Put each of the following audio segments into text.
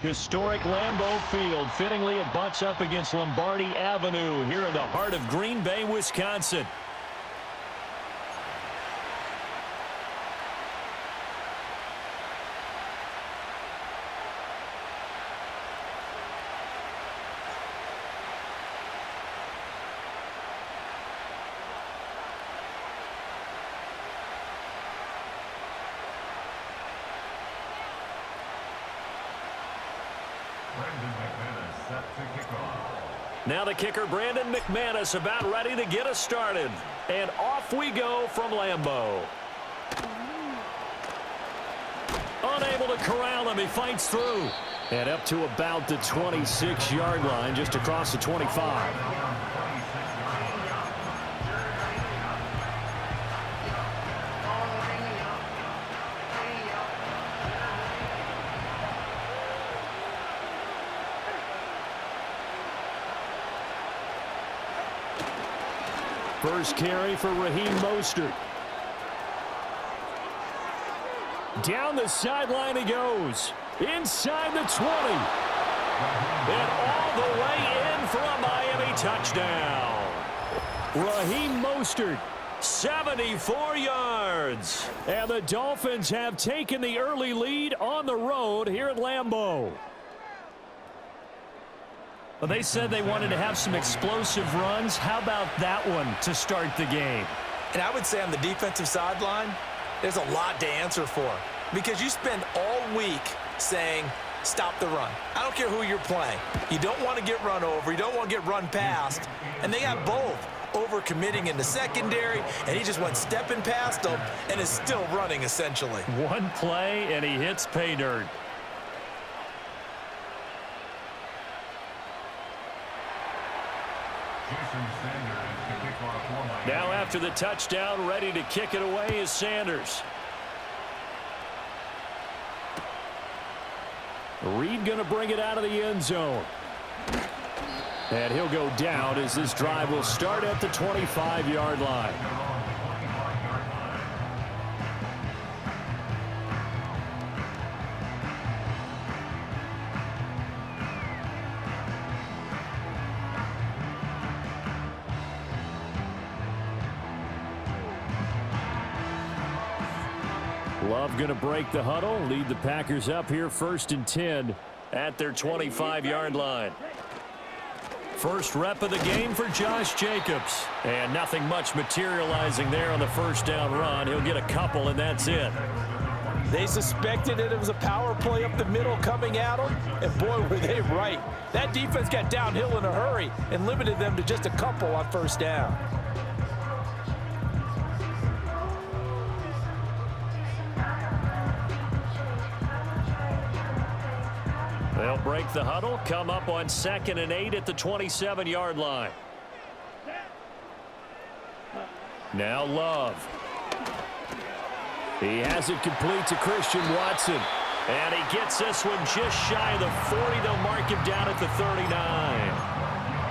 Historic Lambeau Field. Fittingly, it butts up against Lombardi Avenue here in the heart of Green Bay, Wisconsin. Now the kicker, Brandon McManus, about ready to get us started. And off we go from Lambeau. Unable to corral him. He fights through. And up to about the 26-yard line, just across the 25. First carry for Raheem Mostert. Down the sideline he goes. Inside the 20. And all the way in for a Miami touchdown. Raheem Mostert, 74 yards. And the Dolphins have taken the early lead on the road here at Lambeau. Well, they said they wanted to have some explosive runs. How about that one to start the game? And I would say on the defensive sideline, there's a lot to answer for. Because you spend all week saying, stop the run. I don't care who you're playing. You don't want to get run over. You don't want to get run past. And they got both. Over-committing in the secondary, and he just went stepping past them and is still running, essentially. One play, and he hits pay dirt. Now after the touchdown, ready to kick it away is Sanders. Reed going to bring it out of the end zone. And he'll go down as this drive will start at the 25-yard line. Love going to break the huddle, lead the Packers up here 1st and 10 at their 25-yard line. First rep of the game for Josh Jacobs. And nothing much materializing there on the first down run. He'll get a couple, and that's it. They suspected it was a power play up the middle coming at them, and boy, were they right. That defense got downhill in a hurry and limited them to just a couple on first down. They'll break the huddle, come up on 2nd and 8 at the 27-yard line. Now Love. He has it complete to Christian Watson. And he gets this one just shy of the 40. They'll mark him down at the 39.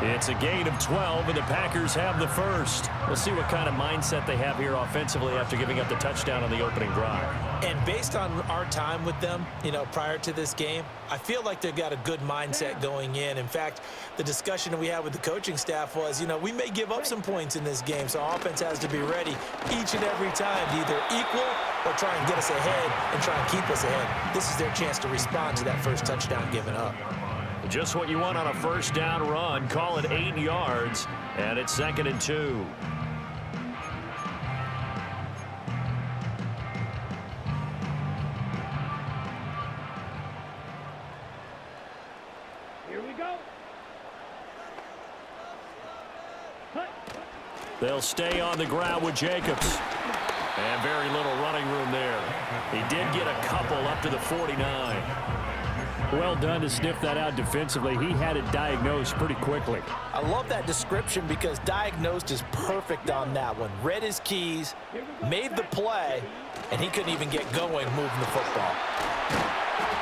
It's a gain of 12, and the Packers have the first. We'll see what kind of mindset they have here offensively after giving up the touchdown on the opening drive. And based on our time with them, prior to this game, I feel like they've got a good mindset going in. In fact, the discussion that we had with the coaching staff was, we may give up some points in this game, so our offense has to be ready each and every time to either equal or try and get us ahead and try and keep us ahead. This is their chance to respond to that first touchdown given up. Just what you want on a first down run. Call it 8 yards, and it's 2nd and 2. Here we go. They'll stay on the ground with Jacobs. And very little running room there. He did get a couple up to the 49. Well done to sniff that out defensively. He had it diagnosed pretty quickly. I love that description because diagnosed is perfect on that one. Read his keys, made the play, and he couldn't even get going moving the football.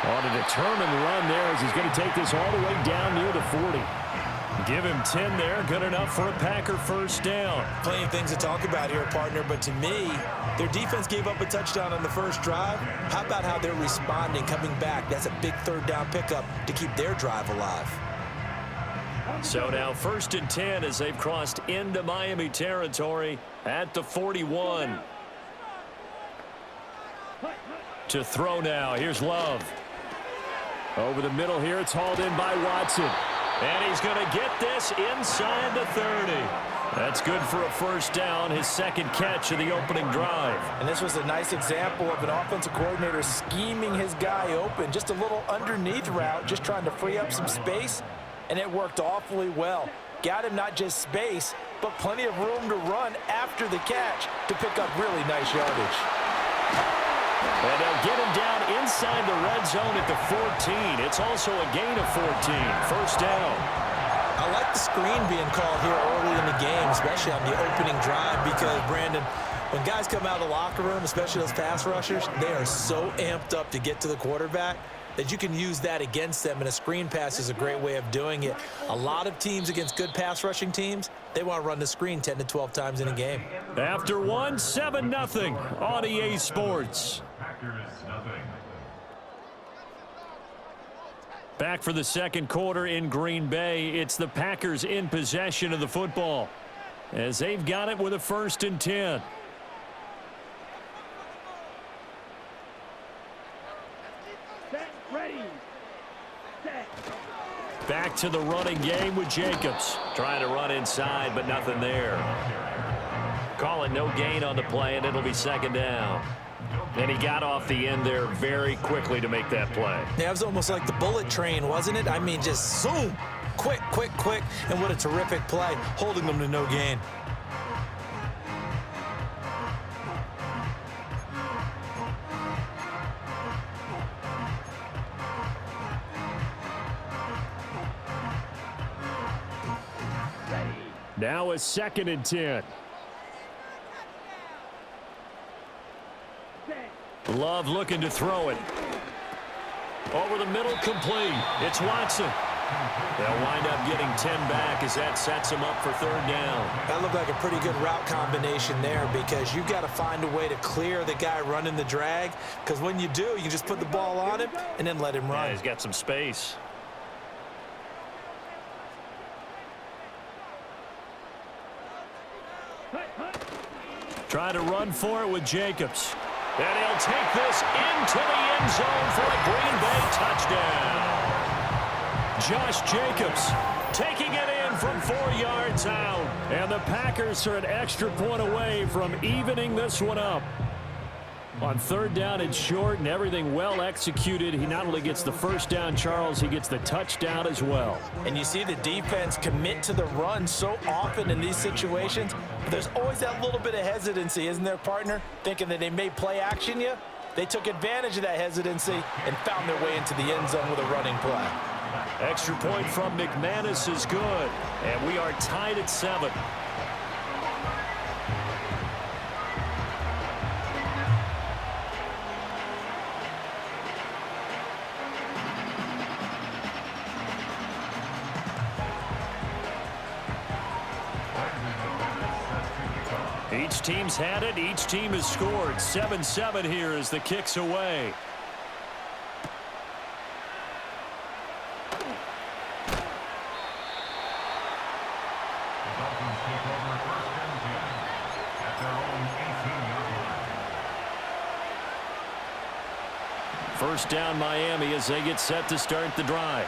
On a determined run there as he's going to take this all the way down near the 40. Give him 10 there. Good enough for a Packer first down. Plenty of things to talk about here, partner, but to me, their defense gave up a touchdown on the first drive. How about how they're responding, coming back? That's a big third down pickup to keep their drive alive. So now 1st and 10 as they've crossed into Miami territory at the 41. To throw now. Here's Love. Over the middle here, it's hauled in by Watson. And he's going to get this inside the 30. That's good for a first down, his second catch of the opening drive. And this was a nice example of an offensive coordinator scheming his guy open. Just a little underneath route, just trying to free up some space, and it worked awfully well. Got him not just space, but plenty of room to run after the catch to pick up really nice yardage. And they'll get him down inside the red zone at the 14. It's also a gain of 14. First down. I like the screen being called here early in the game, especially on the opening drive, because, Brandon, when guys come out of the locker room, especially those pass rushers, they are so amped up to get to the quarterback that you can use that against them, and a screen pass is a great way of doing it. A lot of teams against good pass rushing teams, they want to run the screen 10 to 12 times in a game. After one, 7-0 on EA Sports. Back for the second quarter in Green Bay. It's the Packers in possession of the football as they've got it with a 1st and 10. Back to the running game with Jacobs. Trying to run inside, but nothing there. Call it no gain on the play, and it'll be second down. And he got off the end there very quickly to make that play. Yeah, it was almost like the bullet train, wasn't it? I mean, just zoom. Quick, quick, quick. And what a terrific play, holding them to no gain. Now a 2nd and 10. Love looking to throw it. Over the middle, complete. It's Watson. They'll wind up getting 10 back as that sets him up for 3rd down. That looked like a pretty good route combination there, because you've got to find a way to clear the guy running the drag, because when you do, you just put the ball on him and then let him run. Yeah, he's got some space. Try to run for it with Jacobs. And he'll take this into the end zone for a Green Bay touchdown. Josh Jacobs taking it in from 4 yards out. And the Packers are an extra point away from evening this one up. On 3rd down and short, and everything well executed. He not only gets the first down, Charles, he gets the touchdown as well. And you see the defense commit to the run so often in these situations, but there's always that little bit of hesitancy, isn't there, partner? Thinking that they may play action you. They took advantage of that hesitancy and found their way into the end zone with a running play. Extra point from McManus is good, and we are tied at 7. Each team's had it. Each team has scored. 7-7 here as the kick's away. First down Miami as they get set to start the drive.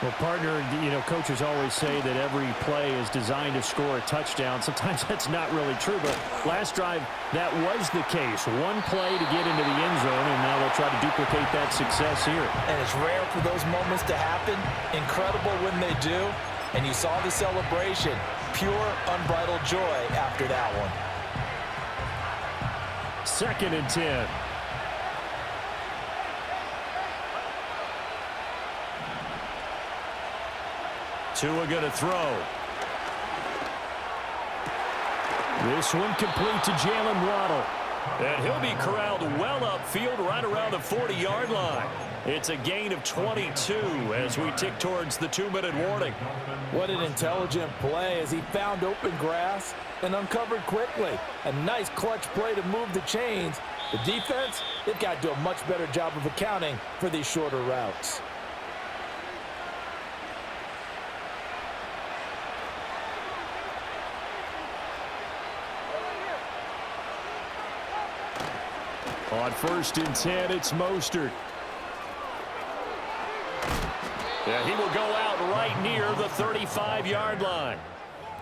Well, partner, you know, coaches always say that every play is designed to score a touchdown. Sometimes that's not really true, but last drive, that was the case. One play to get into the end zone, and now they'll try to duplicate that success here. And it's rare for those moments to happen. Incredible when they do. And you saw the celebration. Pure, unbridled joy after that one. 2nd and 10. Tua going to throw. This one complete to Jalen Waddle. And he'll be corralled well upfield right around the 40-yard line. It's a gain of 22 as we tick towards the 2-minute warning. What an intelligent play as he found open grass and uncovered quickly. A nice clutch play to move the chains. The defense, they've got to do a much better job of accounting for these shorter routes. On 1st and 10, it's Mostert. Yeah, he will go out right near the 35-yard line.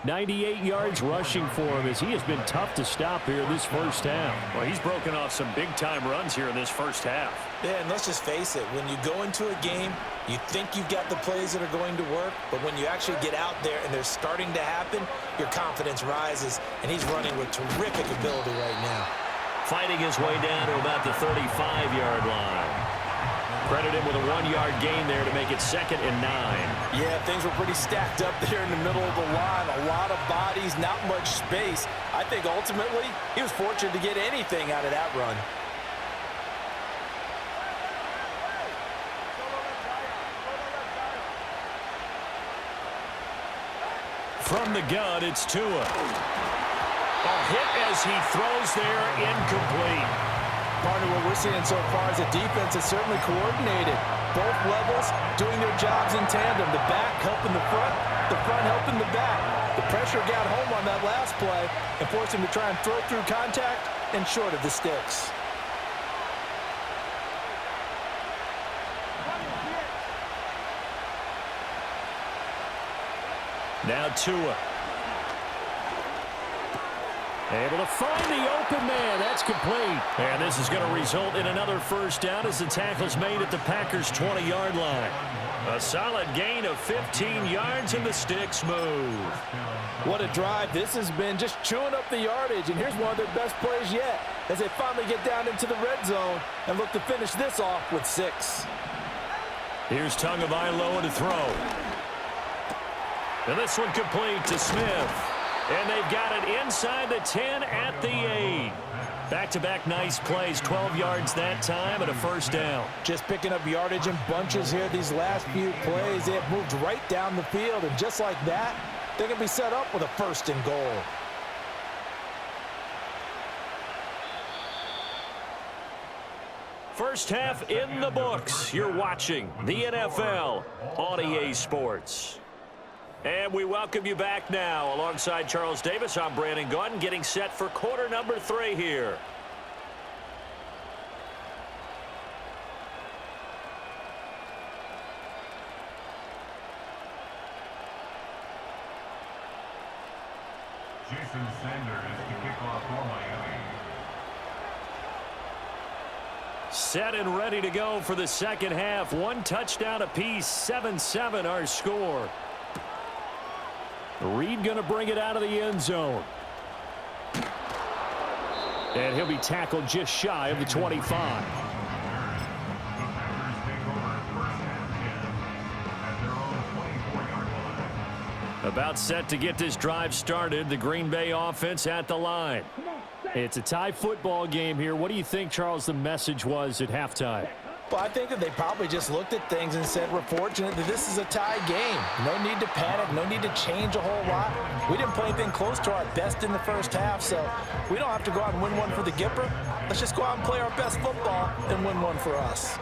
98 yards rushing for him as he has been tough to stop here this first half. Well, he's broken off some big-time runs here in this first half. Yeah, and let's just face it. When you go into a game, you think you've got the plays that are going to work, but when you actually get out there and they're starting to happen, your confidence rises, and he's running with terrific ability right now. Fighting his way down to about the 35-yard line. Credit him with a 1-yard gain there to make it 2nd and 9. Yeah, things were pretty stacked up there in the middle of the line. A lot of bodies, not much space. I think ultimately he was fortunate to get anything out of that run. From the gun, it's Tua. A hit as he throws there, incomplete. Partner, what we're seeing so far is the defense is certainly coordinated. Both levels doing their jobs in tandem. The back helping the front helping the back. The pressure got home on that last play and forced him to try and throw through contact and short of the sticks. Now Tua. Able to find the open man. That's complete. And this is going to result in another first down as the tackle's made at the Packers' 20-yard line. A solid gain of 15 yards and the sticks move. What a drive. This has been just chewing up the yardage. And here's one of their best plays yet as they finally get down into the red zone and look to finish this off with 6. Here's Tagovailoa to throw. And this one complete to Smith. And they've got it inside the 10 at the 8. Back-to-back nice plays, 12 yards that time and a first down. Just picking up yardage in bunches here these last few plays. They have moved right down the field, and just like that, they can be set up with a 1st and goal. First half in the books. You're watching the NFL on EA Sports. And we welcome you back now. Alongside Charles Davis, I'm Brandon Gaudin, getting set for quarter number 3 here. Jason Sanders to kick off for Miami. Set and ready to go for the second half. 1 touchdown apiece, 7-7 our score. Reed going to bring it out of the end zone. And he'll be tackled just shy of the 25. About set to get this drive started. The Green Bay offense at the line. It's a tie football game here. What do you think, Charles, the message was at halftime? Well, I think that they probably just looked at things and said, we're fortunate that this is a tie game. No need to panic, no need to change a whole lot. We didn't play anything close to our best in the first half, so we don't have to go out and win one for the Gipper. Let's just go out and play our best football and win one for us.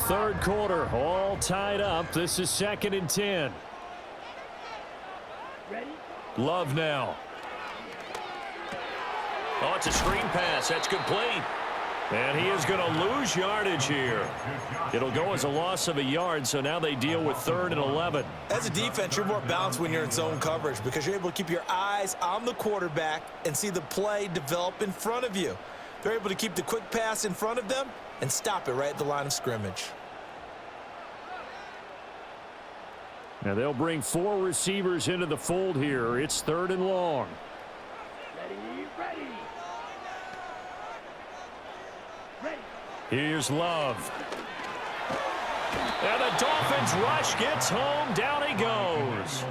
Third quarter, all tied up. This is 2nd and 10. Love now. Oh, it's a screen pass. That's complete. And he is going to lose yardage here. It'll go as a loss of a yard, so now they deal with 3rd and 11. As a defense, you're more balanced when you're in zone coverage because you're able to keep your eyes on the quarterback and see the play develop in front of you. They're able to keep the quick pass in front of them and stop it right at the line of scrimmage. Now they'll bring 4 receivers into the fold here. It's 3rd and long. Here's Love. And the Dolphins rush gets home. Down he goes.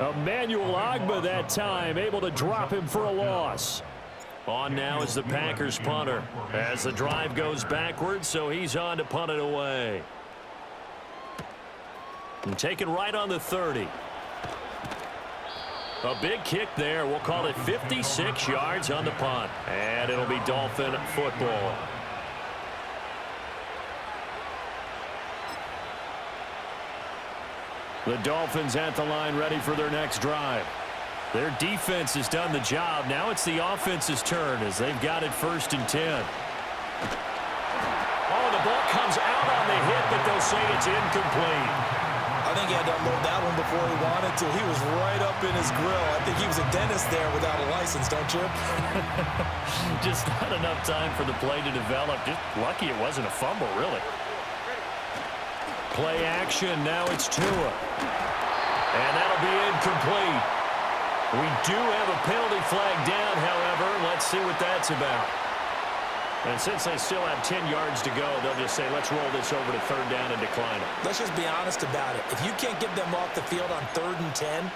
Emmanuel Ogbah that time, able to drop him for a loss. On now is the Packers punter as the drive goes backwards, so he's on to punt it away. And taken right on the 30. A big kick there. We'll call it 56 yards on the punt. And it'll be Dolphin football. The Dolphins at the line ready for their next drive. Their defense has done the job. Now it's the offense's turn as they've got it 1st and 10. Oh, the ball comes out on the hit, but they'll say it's incomplete. I think he had to unload that one before he wanted to. He was right up in his grill. I think he was a dentist there without a license, don't you? Just not enough time for the play to develop. Just lucky it wasn't a fumble, really. Play action. Now it's Tua. And that'll be incomplete. We do have a penalty flag down, however. Let's see what that's about. And since they still have 10 yards to go, they'll just say, let's roll this over to 3rd down and decline it. Let's just be honest about it. If you can't get them off the field on 3rd and 10,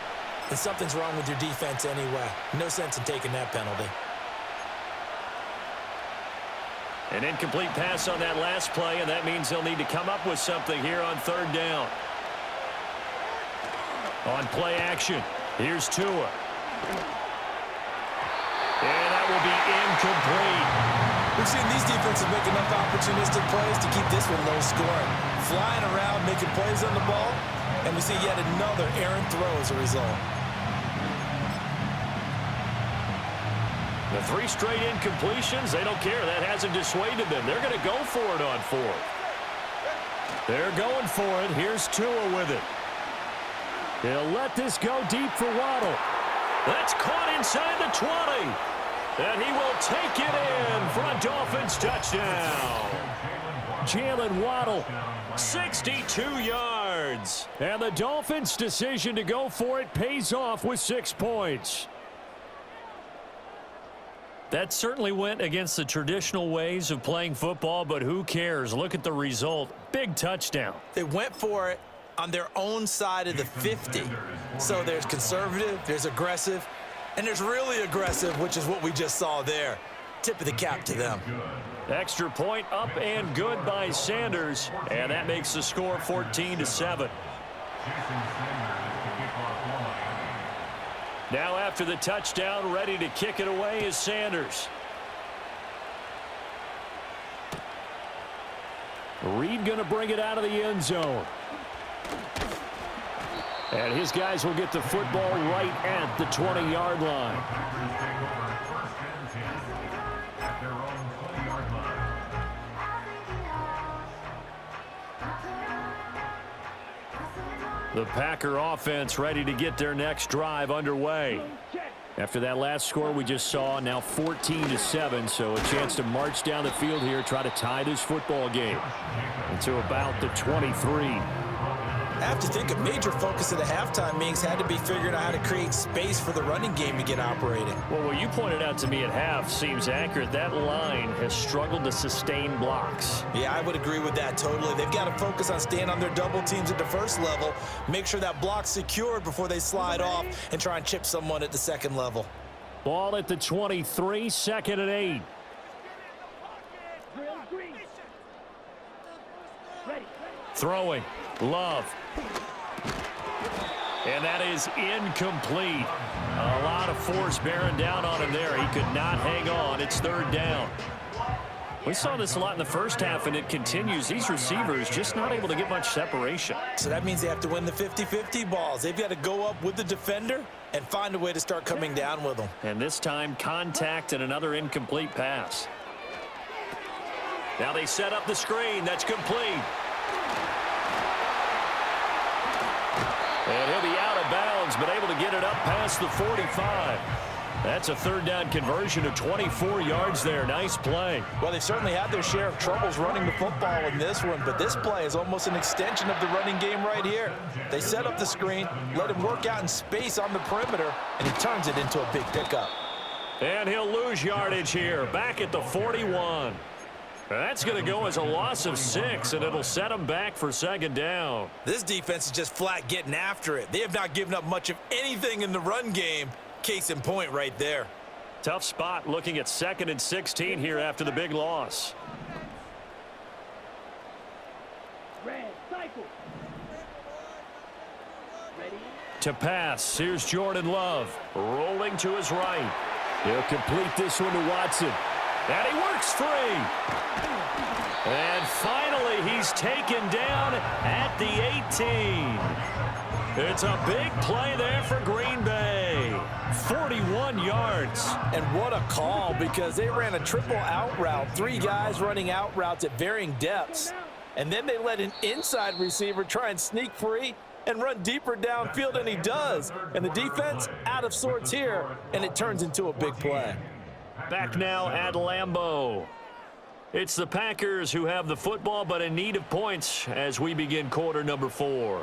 then something's wrong with your defense anyway. No sense in taking that penalty. An incomplete pass on that last play, and that means they'll need to come up with something here on 3rd down. On play action, here's Tua. And that will be incomplete. We've seen these defenses make enough opportunistic plays to keep this one low scoring. Flying around, making plays on the ball, and we see yet another errant throw as a result. The 3 straight incompletions, they don't care. That hasn't dissuaded them. They're going to go for it on 4th. They're going for it. Here's Tua with it. He'll let this go deep for Waddle. That's caught inside the 20. And he will take it in for a Dolphins touchdown. Jalen Waddle, 62 yards. And the Dolphins' decision to go for it pays off with 6 points. That certainly went against the traditional ways of playing football, but who cares? Look at the result. Big touchdown. They went for it on their own side of the 50. So there's conservative, there's aggressive, and there's really aggressive, which is what we just saw there. Tip of the cap to them. Extra point up and good by Sanders, and that makes the score 14-7. Now after the touchdown, ready to kick it away is Sanders. Reed going to bring it out of the end zone. And his guys will get the football right at the 20-yard line. The Packer offense ready to get their next drive underway. After that last score we just saw, now 14-7, so a chance to march down the field here, try to tie this football game into about the 23. I have to think a major focus of the halftime meetings had to be figuring out how to create space for the running game to get operating. Well, what you pointed out to me at half seems accurate. That line has struggled to sustain blocks. Yeah, I would agree with that totally. They've got to focus on staying on their double teams at the first level, make sure that block's secured before they slide off and try and chip someone at the second level. Ball at the 23, 2nd and 8. Throwing. Love. And that is incomplete. A lot of force bearing down on him there. He could not hang on. It's 3rd down. We saw this a lot in the first half, and it continues. These receivers just not able to get much separation. So that means they have to win the 50-50 balls. They've got to go up with the defender and find a way to start coming down with them. And this time, contact and another incomplete pass. Now they set up the screen. That's complete. And he'll be out of bounds, but able to get it up past the 45. That's a 3rd down conversion of 24 yards there. Nice play. Well, they certainly had their share of troubles running the football in this one, but this play is almost an extension of the running game right here. They set up the screen, let him work out in space on the perimeter, and he turns it into a big pickup. And he'll lose yardage here, back at the 41. That's going to go as a loss of 6, and it'll set them back for second down. This defense is just flat getting after it. They have not given up much of anything in the run game. Case in point right there. Tough spot looking at 2nd and 16 here after the big loss. Red, cycle. Ready? To pass, here's Jordan Love. Rolling to his right. He'll complete this one to Watson. And he works free. And finally, he's taken down at the 18. It's a big play there for Green Bay. 41 yards. And what a call, because they ran a triple out route. 3 guys running out routes at varying depths. And then they let an inside receiver try and sneak free and run deeper downfield, and he does. And the defense out of sorts here, and it turns into a big play. Back now at Lambeau. It's the Packers who have the football, but in need of points as we begin quarter number 4.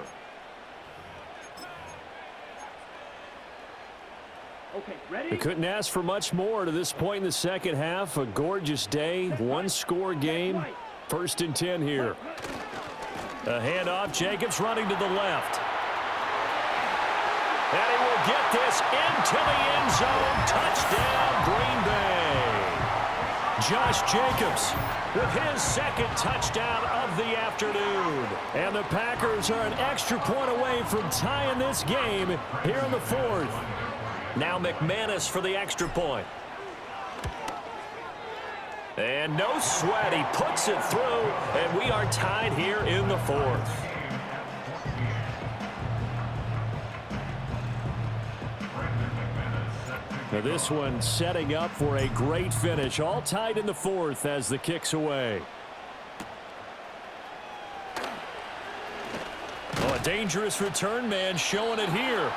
Okay, ready? They couldn't ask for much more to this point in the second half. A gorgeous day, 1-score game. 1st and 10 here. A handoff, Jacobs running to the left. And he will get this into the end zone. Touchdown, Green Bay. Josh Jacobs with his 2nd touchdown of the afternoon. And the Packers are an extra point away from tying this game here in the 4th. Now McManus for the extra point. And no sweat, he puts it through, and we are tied here in the 4th. Now this one setting up for a great finish. All tied in the 4th as the kick's away. Oh, a dangerous return man showing it here.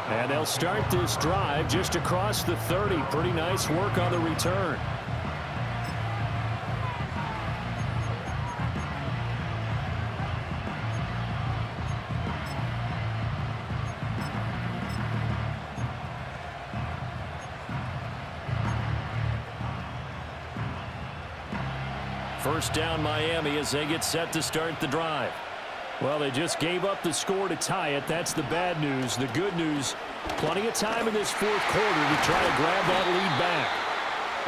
And they'll start this drive just across the 30. Pretty nice work on the return. First down Miami as they get set to start the drive. Well, they just gave up the score to tie it. That's the bad news. The good news, plenty of time in this 4th quarter to try to grab that lead back.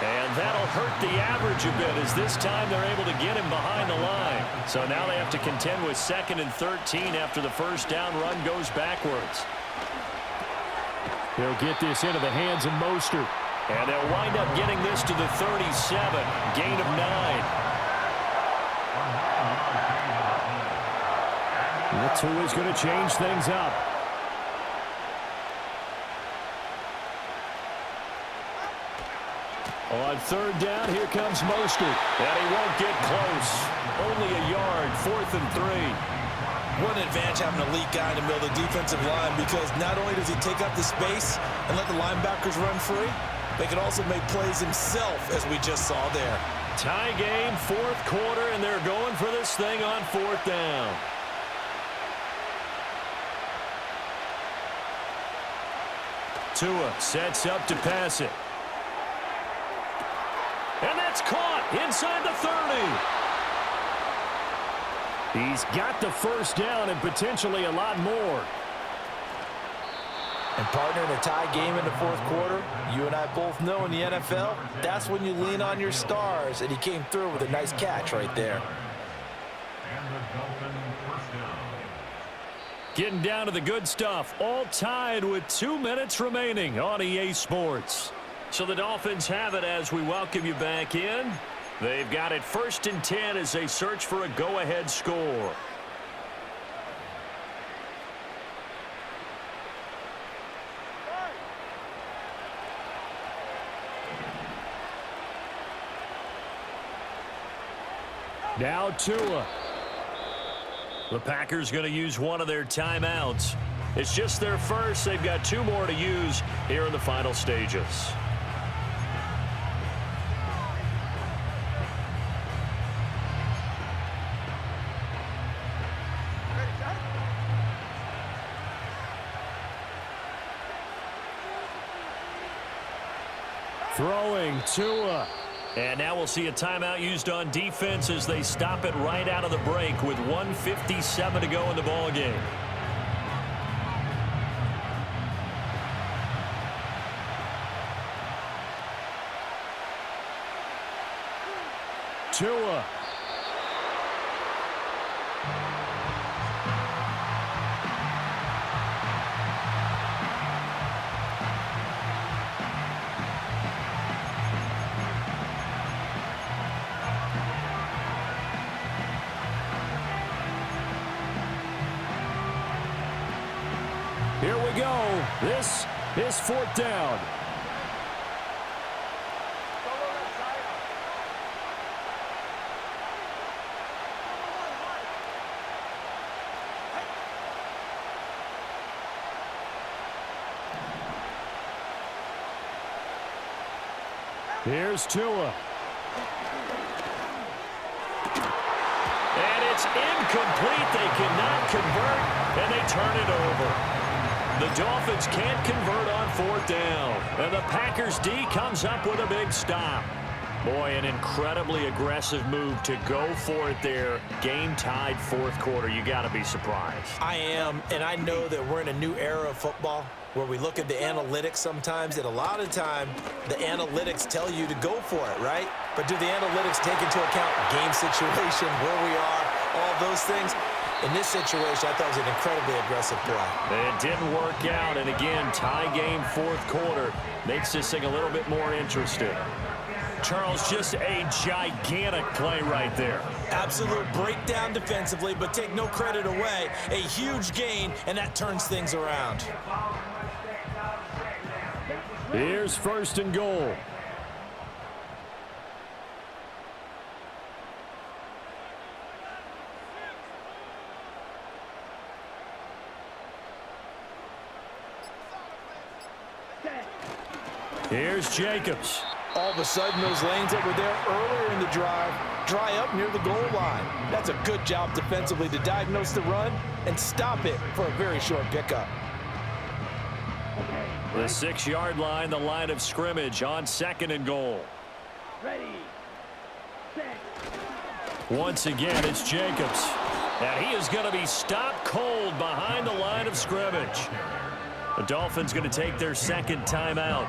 And that'll hurt the average a bit as this time they're able to get him behind the line. So now they have to contend with 2nd and 13 after the first down run goes backwards. They'll get this into the hands of Mostert. And they'll wind up getting this to the 37. Gain of 9. The 2 is going to change things up. On 3rd down, here comes Mostert. And he won't get close. Only a yard, 4th and 3. What an advantage having an elite guy in the middle of the defensive line, because not only does he take up the space and let the linebackers run free, but he can also make plays himself, as we just saw there. Tie game, 4th quarter, and they're going for this thing on 4th down. Tua sets up to pass it. And that's caught inside the 30. He's got the first down and potentially a lot more. And partner, in a tie game in the 4th quarter, you and I both know in the NFL, that's when you lean on your stars, and he came through with a nice catch right there. And the Dolphins first down. Getting down to the good stuff. All tied with 2 minutes remaining on EA Sports. So the Dolphins have it as we welcome you back in. They've got it 1st and 10 as they search for a go-ahead score. Now Tua. The Packers going to use one of their timeouts. It's just their first. They've got 2 more to use here in the final stages. Throwing Tua. And now we'll see a timeout used on defense as they stop it right out of the break with 1:57 to go in the ballgame. Tua. Here we go. This is fourth down. Here's Tua. And it's incomplete. They cannot convert, and they turn it over. The Dolphins can't convert on fourth down. And the Packers D comes up with a big stop. Boy, an incredibly aggressive move to go for it there. Game tied fourth quarter. You got to be surprised. I am, and I know that we're in a new era of football where we look at the analytics sometimes, and a lot of time the analytics tell you to go for it, right? But do the analytics take into account game situation, where we are, all those things? In this situation, I thought it was an incredibly aggressive play. It didn't work out, and again, tie game fourth quarter makes this thing a little bit more interesting. Charles, just a gigantic play right there. Absolute breakdown defensively, but take no credit away. A huge gain, and that turns things around. Here's first and goal. Here's Jacobs. All of a sudden, those lanes that were there earlier in the drive dry up near the goal line. That's a good job defensively to diagnose the run and stop it for a very short pickup. The 6-yard line, the line of scrimmage on second and goal. Ready, set. Once again, it's Jacobs. And he is going to be stopped cold behind the line of scrimmage. The Dolphins going to take their second timeout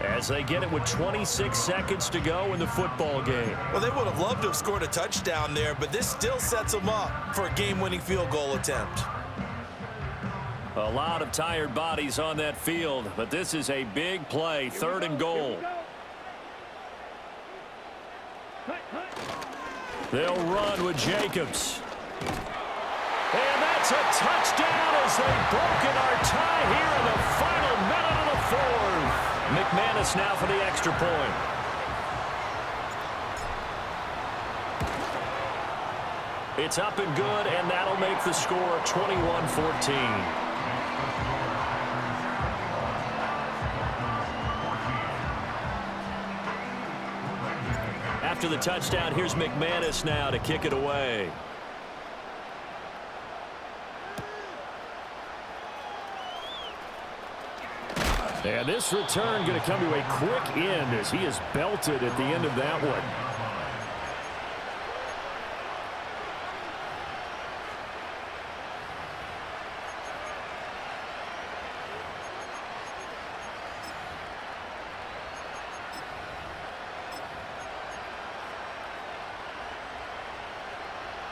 as they get it with 26 seconds to go in the football game. Well, they would have loved to have scored a touchdown there, but this still sets them up for a game-winning field goal attempt. A lot of tired bodies on that field, but this is a big play, third and goal. They'll run with Jacobs. And that's a touchdown as they've broken our tie here in the final minute of the fourth. McManus now for the extra point. It's up and good, and that'll make the score 21-14. After the touchdown, here's McManus now to kick it away. And this return going to come to a quick end as he is belted at the end of that one.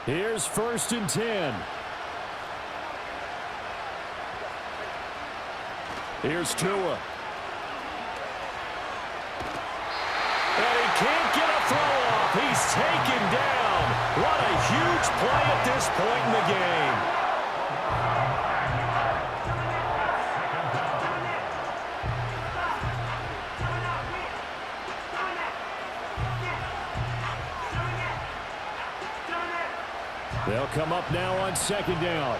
Here's first and 10. Here's Tua. And he can't get a throw off. He's taken down. What a huge play at this point in the game. They'll come up now on second down.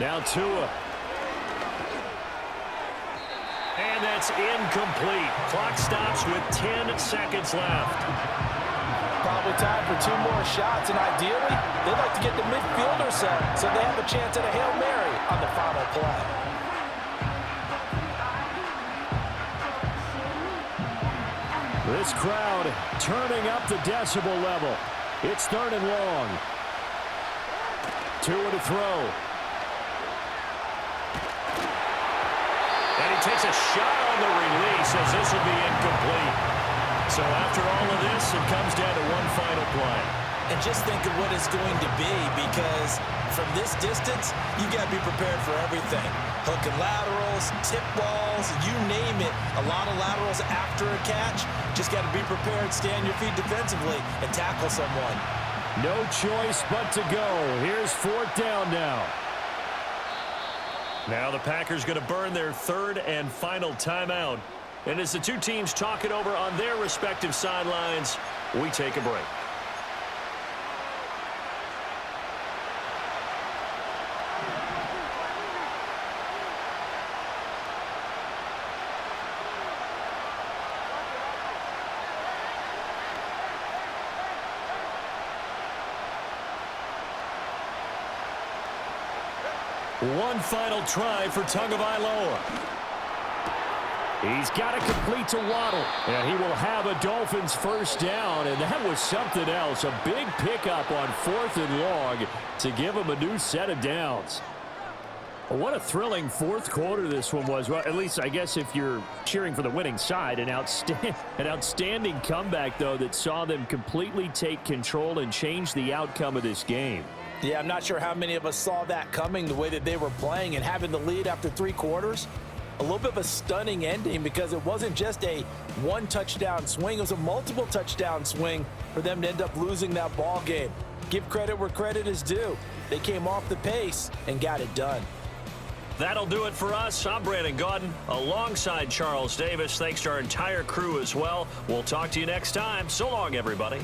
Now Tua. And that's incomplete. Clock stops with 10 seconds left. Probably time for 2 more shots, and ideally, they'd like to get the midfielder set so they have a chance at a Hail Mary on the final play. This crowd turning up the decibel level. It's 3rd and long. 2 to throw. And he takes a shot on the release as this will be incomplete. So after all of this, it comes down to one final play. And just think of what it's going to be, because from this distance, you've got to be prepared for everything. Hook and laterals, tip balls, you name it. A lot of laterals after a catch. Just got to be prepared, stay on your feet defensively, and tackle someone. No choice but to go. Here's 4th down now. Now the Packers going to burn their 3rd and final timeout. And as the two teams talk it over on their respective sidelines, we take a break. One final try for Tagovailoa. He's got to complete to Waddle. And he will have a Dolphins first down. And that was something else. A big pickup on 4th and long to give him a new set of downs. What a thrilling 4th quarter this one was. Well, at least I guess if you're cheering for the winning side. An outstanding comeback, though, that saw them completely take control and change the outcome of this game. Yeah, I'm not sure how many of us saw that coming, the way that they were playing and having the lead after 3 quarters. A little bit of a stunning ending, because it wasn't just a 1-touchdown swing. It was a multiple touchdown swing for them to end up losing that ball game. Give credit where credit is due. They came off the pace and got it done. That'll do it for us. I'm Brandon Gaudin alongside Charles Davis. Thanks to our entire crew as well. We'll talk to you next time. So long, everybody.